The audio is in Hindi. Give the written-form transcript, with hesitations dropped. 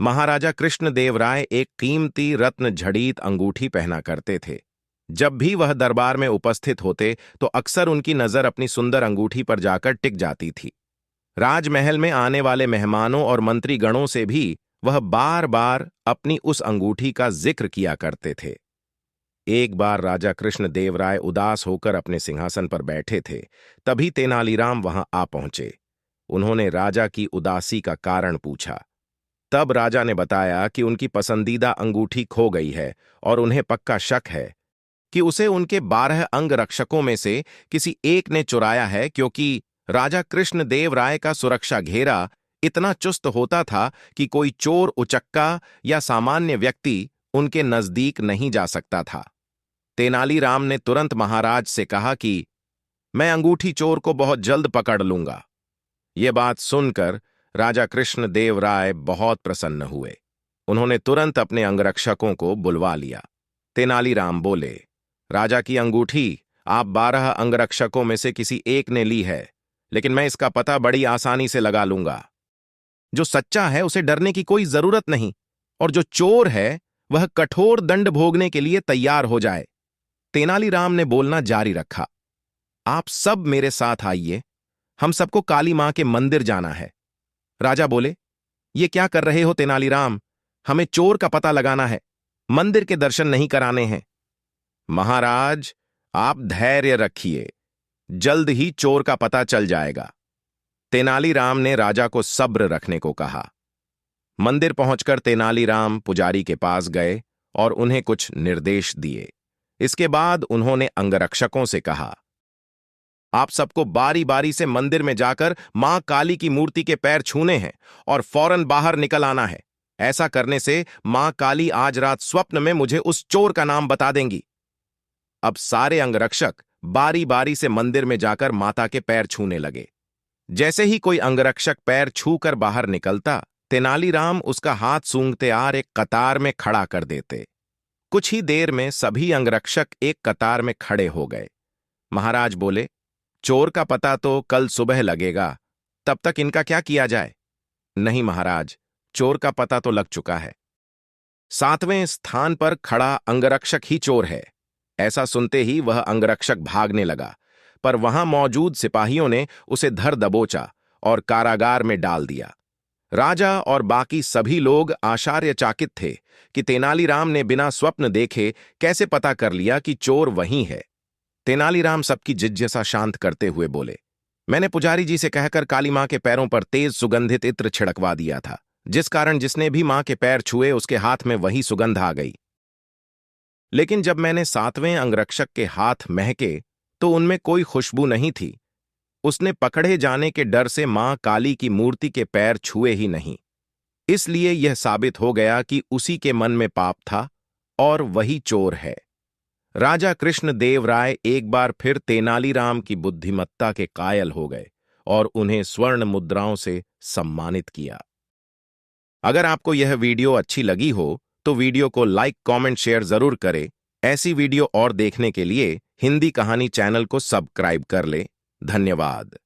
महाराजा कृष्णदेव राय एक कीमती रत्न जड़ीत अंगूठी पहना करते थे। जब भी वह दरबार में उपस्थित होते तो अक्सर उनकी नजर अपनी सुंदर अंगूठी पर जाकर टिक जाती थी। राजमहल में आने वाले मेहमानों और मंत्रीगणों से भी वह बार बार अपनी उस अंगूठी का जिक्र किया करते थे। एक बार राजा कृष्णदेव राय उदास होकर अपने सिंहासन पर बैठे थे, तभी तेनालीराम वहां आ पहुंचे। उन्होंने राजा की उदासी का कारण पूछा। तब राजा ने बताया कि उनकी पसंदीदा अंगूठी खो गई है और उन्हें पक्का शक है कि उसे उनके 12 अंगरक्षकों में से किसी एक ने चुराया है, क्योंकि राजा कृष्णदेव राय का सुरक्षा घेरा इतना चुस्त होता था कि कोई चोर उचक्का या सामान्य व्यक्ति उनके नजदीक नहीं जा सकता था। तेनालीराम ने तुरंत महाराज से कहा कि मैं अंगूठी चोर को बहुत जल्द पकड़ लूंगा। ये बात सुनकर राजा कृष्णदेव राय बहुत प्रसन्न हुए। उन्होंने तुरंत अपने अंगरक्षकों को बुलवा लिया। तेनालीराम बोले, राजा की अंगूठी आप 12 अंगरक्षकों में से किसी एक ने ली है, लेकिन मैं इसका पता बड़ी आसानी से लगा लूंगा। जो सच्चा है उसे डरने की कोई जरूरत नहीं, और जो चोर है वह कठोर दंड भोगने के लिए तैयार हो जाए। तेनालीराम ने बोलना जारी रखा, आप सब मेरे साथ आइए, हम सबको काली मां के मंदिर जाना है। राजा बोले, ये क्या कर रहे हो तेनालीराम? हमें चोर का पता लगाना है, मंदिर के दर्शन नहीं कराने हैं। महाराज, आप धैर्य रखिए, जल्द ही चोर का पता चल जाएगा। तेनालीराम ने राजा को सब्र रखने को कहा। मंदिर पहुंचकर तेनालीराम पुजारी के पास गए और उन्हें कुछ निर्देश दिए। इसके बाद उन्होंने अंगरक्षकों से कहा, आप सबको बारी बारी से मंदिर में जाकर मां काली की मूर्ति के पैर छूने हैं और फौरन बाहर निकल आना है। ऐसा करने से मां काली आज रात स्वप्न में मुझे उस चोर का नाम बता देंगी। अब सारे अंगरक्षक बारी बारी से मंदिर में जाकर माता के पैर छूने लगे। जैसे ही कोई अंगरक्षक पैर छूकर बाहर निकलता, तेनालीराम उसका हाथ सूंघते आर एक कतार में खड़ा कर देते। कुछ ही देर में सभी अंगरक्षक एक कतार में खड़े हो गए। महाराज बोले, चोर का पता तो कल सुबह लगेगा, तब तक इनका क्या किया जाए? नहीं महाराज, चोर का पता तो लग चुका है। 7वें स्थान पर खड़ा अंगरक्षक ही चोर है। ऐसा सुनते ही वह अंगरक्षक भागने लगा, पर वहां मौजूद सिपाहियों ने उसे धर दबोचा और कारागार में डाल दिया। राजा और बाकी सभी लोग आश्चर्यचकित थे कि तेनालीराम ने बिना स्वप्न देखे कैसे पता कर लिया कि चोर वही है। तेनालीराम सबकी जिज्ञासा शांत करते हुए बोले, मैंने पुजारी जी से कहकर काली मां के पैरों पर तेज सुगंधित इत्र छिड़कवा दिया था, जिस कारण जिसने भी मां के पैर छुए उसके हाथ में वही सुगंध आ गई। लेकिन जब मैंने 7वें अंगरक्षक के हाथ महके तो उनमें कोई खुशबू नहीं थी। उसने पकड़े जाने के डर से मां काली की मूर्ति के पैर छुए ही नहीं। इसलिए यह साबित हो गया कि उसी के मन में पाप था और वही चोर है। राजा कृष्णदेव राय एक बार फिर तेनालीराम की बुद्धिमत्ता के कायल हो गए और उन्हें स्वर्ण मुद्राओं से सम्मानित किया। अगर आपको यह वीडियो अच्छी लगी हो तो वीडियो को लाइक, कमेंट, शेयर जरूर करें। ऐसी वीडियो और देखने के लिए हिंदी कहानी चैनल को सब्सक्राइब कर ले। धन्यवाद।